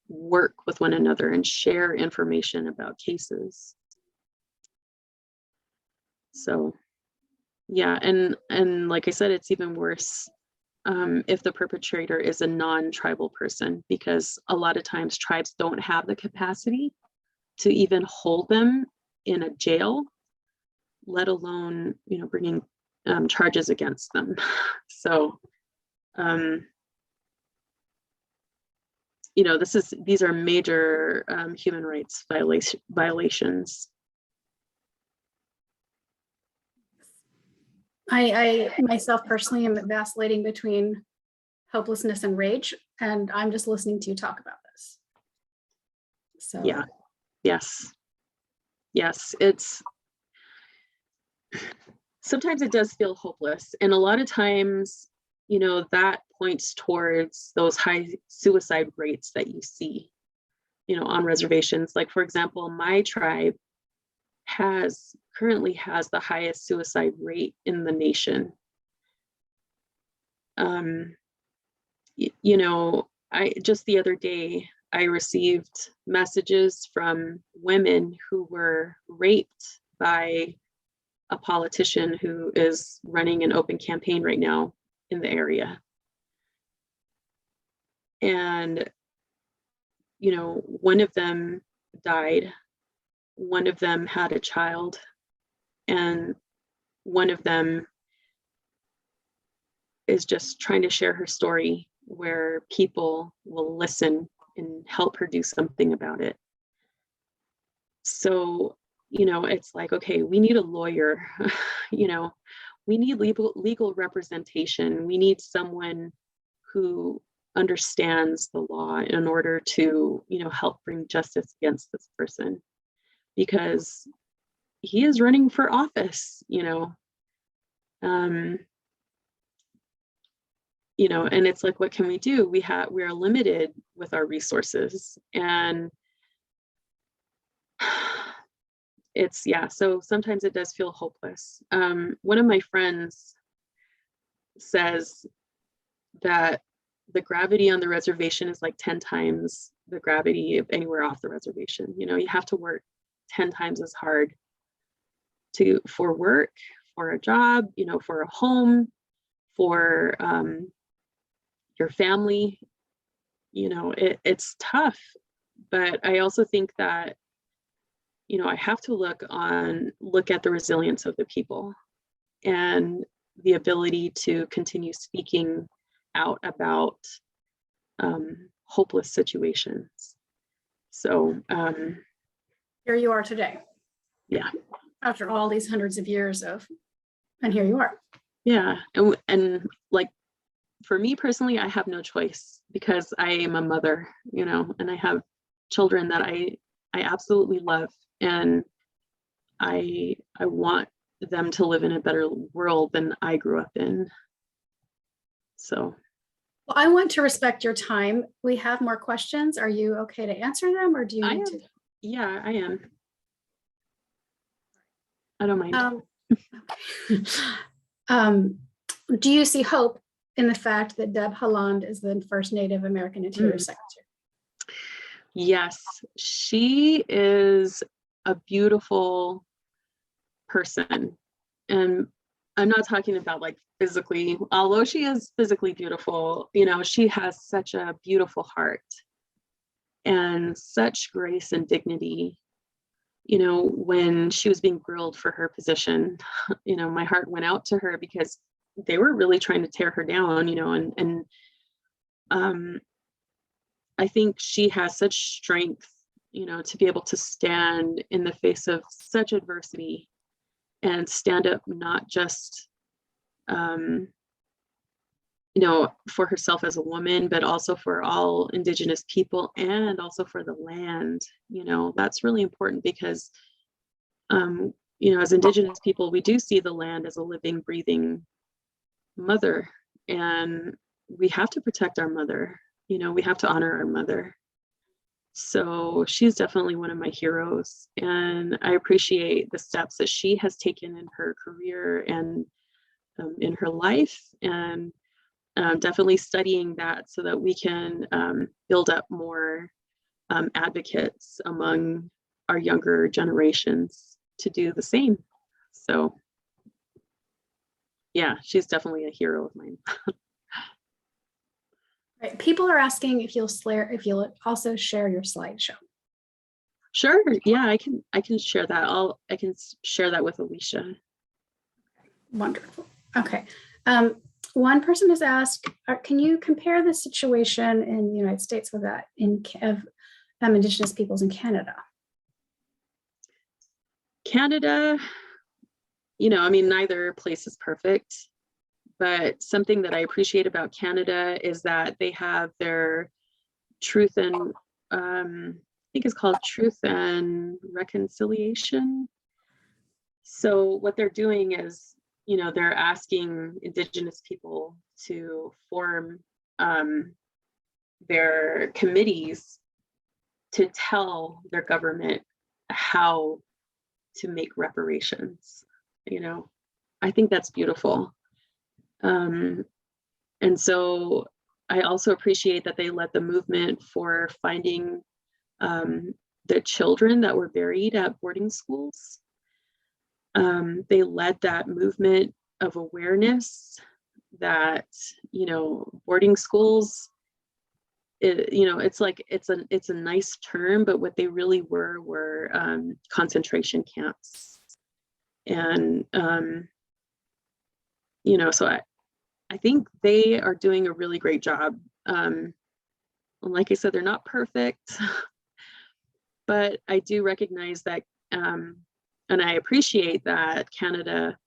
work with one another and share information about cases. So yeah, and like I said, it's even worse if the perpetrator is a non-tribal person, because a lot of times tribes don't have the capacity to even hold them in a jail, let alone, bringing charges against them. So, these are major human rights violations. I myself personally am vacillating between hopelessness and rage, and I'm just listening to you talk about this. So yeah, yes, it's sometimes it does feel hopeless, and a lot of times, that points towards those high suicide rates that you see, on reservations. Like, for example, my tribe currently has the highest suicide rate in the nation. You know, just the other day, I received messages from women who were raped by a politician who is running an open campaign right now in the area. And, you know, one of them died, one of them had a child, and one of them is just trying to share her story where people will listen and help her do something about it. So, you know, it's like, okay, we need a lawyer, you know, we need legal representation. We need someone who understands the law in order to, you know, help bring justice against this person, because he is running for office, you know. You know, and it's like, what can we do? We are limited with our resources, and it's, yeah, so sometimes it does feel hopeless. One of my friends says that the gravity on the reservation is like 10 times the gravity of anywhere off the reservation. You know, you have to work 10 times as hard for work, for a job, you know, for a home, for your family. You know, it's tough, but I also think that, you know, I have to look at the resilience of the people and the ability to continue speaking out about hopeless situations. So Here you are today. Yeah. After all these hundreds of years and here you are. Yeah, and like, for me personally, I have no choice because I am a mother, you know, and I have children that I absolutely love, and I want them to live in a better world than I grew up in. So. Well, I want to respect your time. We have more questions. Are you okay to answer them, or do you need to? Yeah, I am. I don't mind. Do you see hope in the fact that Deb Haaland is the first Native American Interior Secretary? Yes, she is a beautiful person. And I'm not talking about like physically, although she is physically beautiful, you know, she has such a beautiful heart and such grace and dignity. You know, when she was being grilled for her position, you know, my heart went out to her because they were really trying to tear her down, you know, and I think she has such strength, you know, to be able to stand in the face of such adversity and stand up, not just, you know, for herself as a woman, but also for all Indigenous people and also for the land. You know, that's really important because, you know, as Indigenous people, we do see the land as a living, breathing mother, and we have to protect our mother. You know, we have to honor our mother. So she's definitely one of my heroes, and I appreciate the steps that she has taken in her career and in her life, and definitely studying that so that we can build up more advocates among our younger generations to do the same. So yeah, she's definitely a hero of mine. Right. People are asking if you'll also share your slideshow. Sure. Yeah, I can share that. I can share that with Alicia. Wonderful. Okay. One person has asked, can you compare the situation in the United States with that of Indigenous peoples in Canada? Canada, you know, I mean, neither place is perfect, but something that I appreciate about Canada is that they have their truth and, I think it's called Truth and Reconciliation. So what they're doing is, you know, they're asking Indigenous people to form their committees to tell their government how to make reparations. I think that's beautiful. And so I also appreciate that they led the movement for finding the children that were buried at boarding schools. They led that movement of awareness that, boarding schools, it's a nice term, but what they really were concentration camps. And, so I think they are doing a really great job. Like I said, they're not perfect, but I do recognize that, and I appreciate that Canada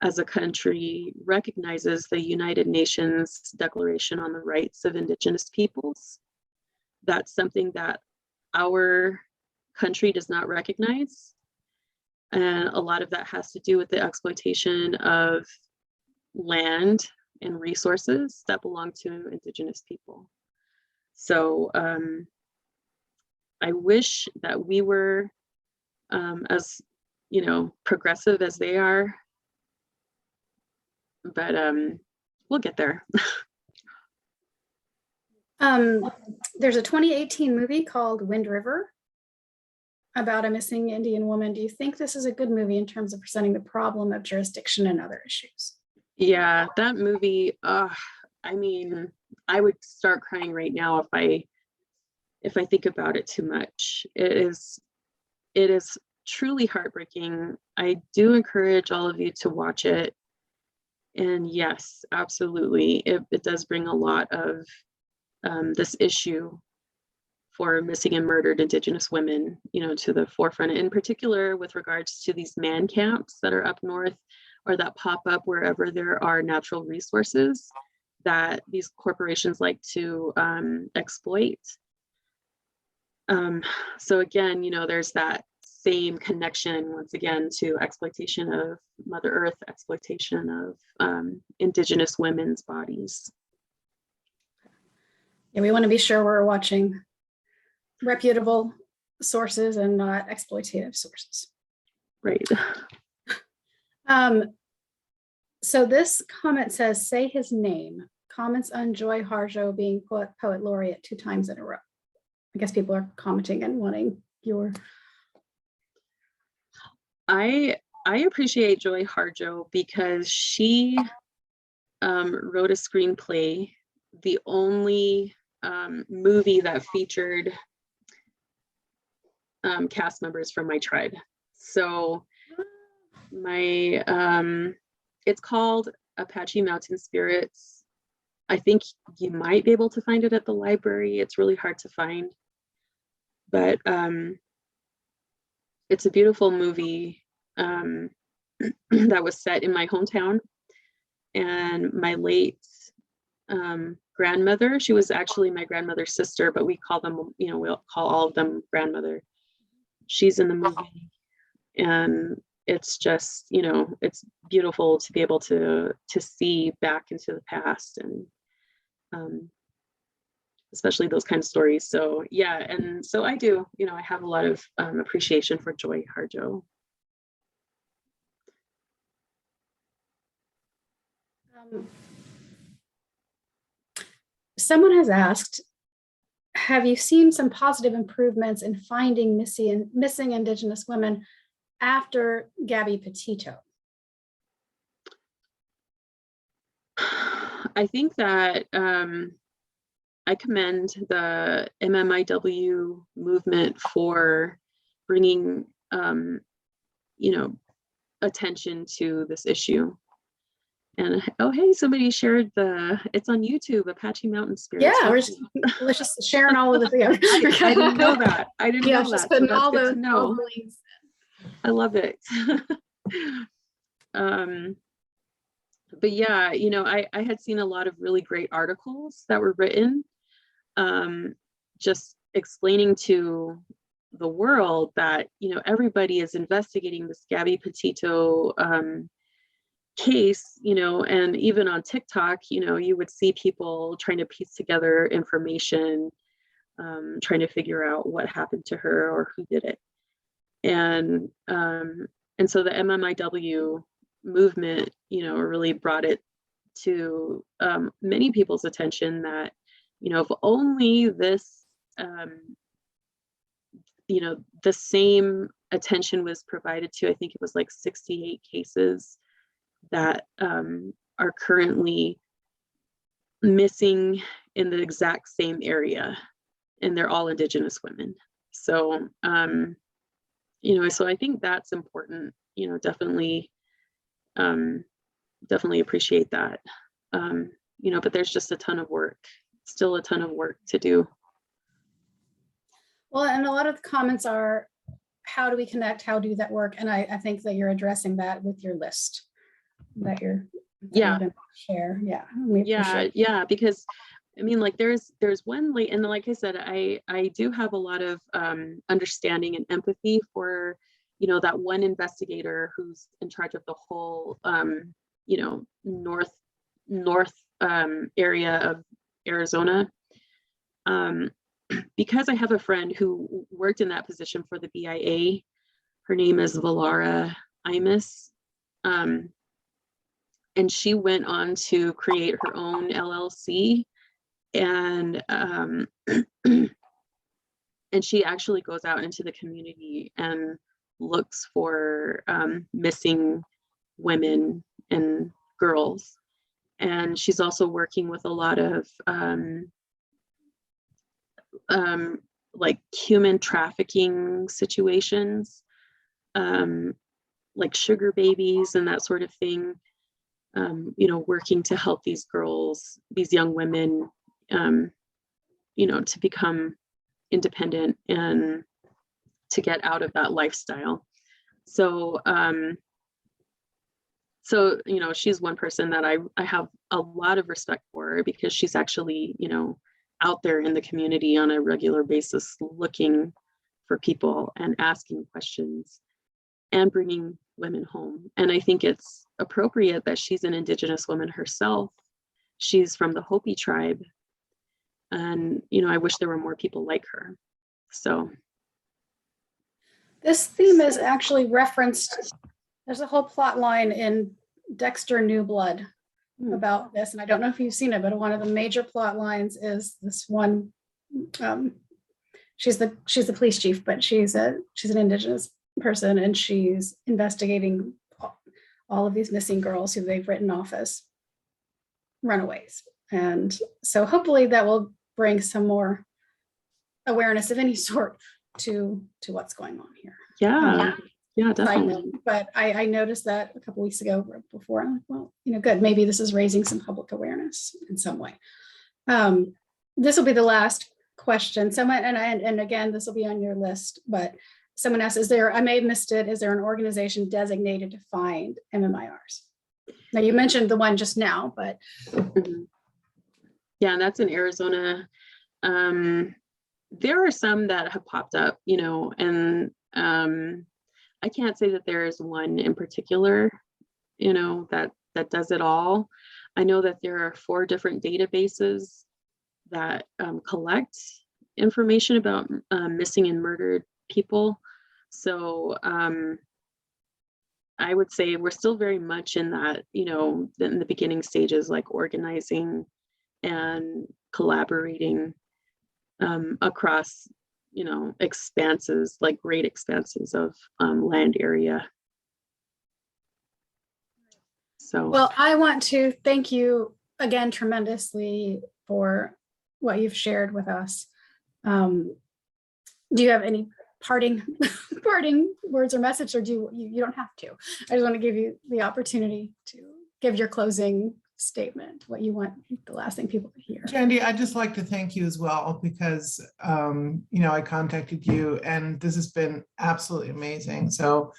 as a country recognizes the United Nations Declaration on the Rights of Indigenous Peoples. That's something that our country does not recognize. And a lot of that has to do with the exploitation of land and resources that belong to Indigenous people. So I wish that we were as progressive as they are, but we'll get there. There's a 2018 movie called Wind River about a missing Indian woman. Do you think this is a good movie in terms of presenting the problem of jurisdiction and other issues? Yeah, that movie, I would start crying right now if I think about it too much. It is truly heartbreaking. I do encourage all of you to watch it. And yes, absolutely, it does bring a lot of this issue for missing and murdered Indigenous women, to the forefront, in particular with regards to these man camps that are up north or that pop up wherever there are natural resources that these corporations like to exploit. So again, there's that same connection once again to exploitation of Mother Earth, exploitation of Indigenous women's bodies. Yeah, we want to be sure we're watching reputable sources and not exploitative sources. Right. So this comment says, say his name. Comments on Joy Harjo being poet laureate 2 times in a row. I guess people are commenting and wanting your. I appreciate Joy Harjo because she wrote a screenplay, the only movie that featured cast members from my tribe. So it's called Apache Mountain Spirits. I think you might be able to find it at the library. It's really hard to find, but it's a beautiful movie that was set in my hometown. And my late grandmother, she was actually my grandmother's sister, but we call them, we'll call all of them grandmother. She's in the movie, and it's just, it's beautiful to be able to see back into the past, and especially those kind of stories. So yeah, and so I do, I have a lot of appreciation for Joy Harjo. Someone has asked, have you seen some positive improvements in finding missing Indigenous women after Gabby Petito? I think that I commend the MMIW movement for bringing, attention to this issue. And oh, hey, somebody shared it's on YouTube, Apache Mountain Spirits. Yeah, let's just sharing all of the I didn't know that. I didn't know that. So that's all good to know. all the links. I love it. But yeah, I had seen a lot of really great articles that were written, just explaining to the world that, everybody is investigating this Gabby Petito case, and even on TikTok, you would see people trying to piece together information, trying to figure out what happened to her or who did it. And so the MMIW movement, really brought it to many people's attention that, if only this, the same attention was provided to, I think it was like 68 cases that are currently missing in the exact same area, and they're all Indigenous women. So, so I think that's important, definitely appreciate that. But there's just a ton of work, still a ton of work to do. Well, and a lot of the comments are, how do we connect? How do that work? And I think that you're addressing that with your list that you're gonna share. Yeah. Because like there's one late, and like I said, I do have a lot of understanding and empathy for that one investigator who's in charge of the whole north area of Arizona, because I have a friend who worked in that position for the BIA. Her name is Valara Imus, and she went on to create her own LLC, and and she actually goes out into the community and looks for missing women and girls. And she's also working with a lot of like human trafficking situations, like sugar babies and that sort of thing, working to help these girls, these young women, to become independent and to get out of that lifestyle. So, she's one person that I have a lot of respect for, because she's actually, out there in the community on a regular basis, looking for people and asking questions and bringing women home. And I think it's appropriate that she's an Indigenous woman herself. She's from the Hopi tribe. And, I wish there were more people like her. So. This theme is actually referenced. There's a whole plot line in Dexter New Blood about this, and I don't know if you've seen it, but one of the major plot lines is this one. She's the police chief, but she's an Indigenous person, and she's investigating all of these missing girls who they've written off as runaways. And so hopefully that will bring some more awareness of any sort to what's going on here. Yeah, definitely. But I noticed that a couple weeks ago before. I'm like, well, good. Maybe this is raising some public awareness in some way. This will be the last question. Someone, and again, this will be on your list, but someone asked, I may have missed it, is there an organization designated to find MMIRs? Now, you mentioned the one just now, but. Yeah, and that's in Arizona. There are some that have popped up, and I can't say that there is one in particular, that does it all. I know that there are 4 different databases that collect information about missing and murdered people. So I would say we're still very much in that, in the beginning stages, like organizing and collaborating across expanses, like great expanses of land area. So, well, I want to thank you again tremendously for what you've shared with us. Do you have any parting words or message, or do you don't have to? I just want to give you the opportunity to give your closing statement, what you want the last thing people to hear. Jandi, I'd just like to thank you as well, because I contacted you and this has been absolutely amazing. So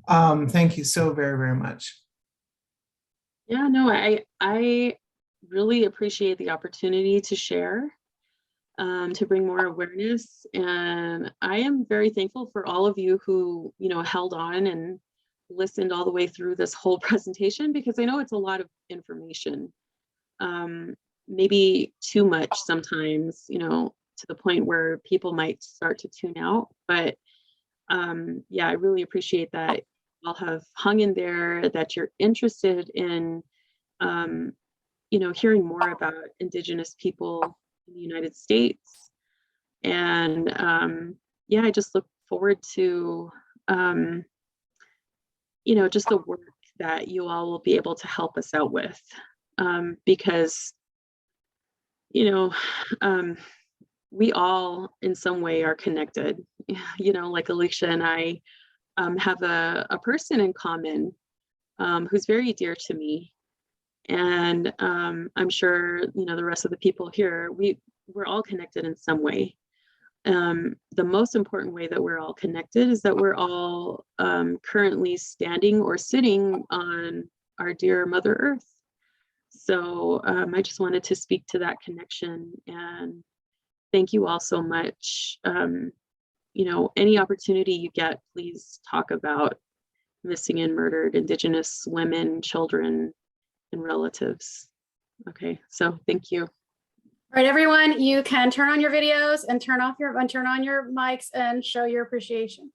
thank you so very, very much. Yeah, no, I really appreciate the opportunity to share, to bring more awareness, and I am very thankful for all of you who held on and listened all the way through this whole presentation, because I know it's a lot of information, maybe too much sometimes, to the point where people might start to tune out. But yeah, I really appreciate that you all have hung in there, that you're interested in, you know, hearing more about Indigenous people in the United States. And yeah, I just look forward to, you know, just the work that you all will be able to help us out with, because, you know, we all in some way are connected. You know, like Alicia and I have a person in common who's very dear to me. And I'm sure, you know, the rest of the people here, we're all connected in some way. The most important way that we're all connected is that we're all currently standing or sitting on our dear Mother Earth. So I just wanted to speak to that connection, and thank you all so much. You know, any opportunity you get, please talk about missing and murdered Indigenous women, children, and relatives. Okay, so thank you. All right, everyone, you can turn on your videos and turn on your mics and show your appreciation.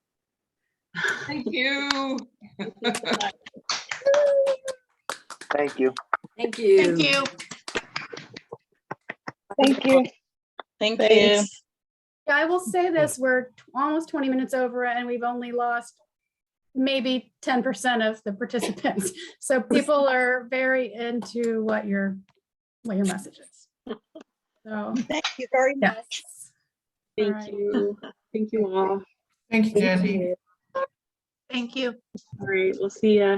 Thank you. Thank you. Thank you. Thank you. Thank you. Thank you. Thanks. Yeah, I will say this, we're almost 20 minutes over and we've only lost maybe 10% of the participants. So people are very into what your message is. So Thank you very yes. much. Thank All right. you. Thank you all. Thank you, Jandi. Thank you. All right, we'll see ya.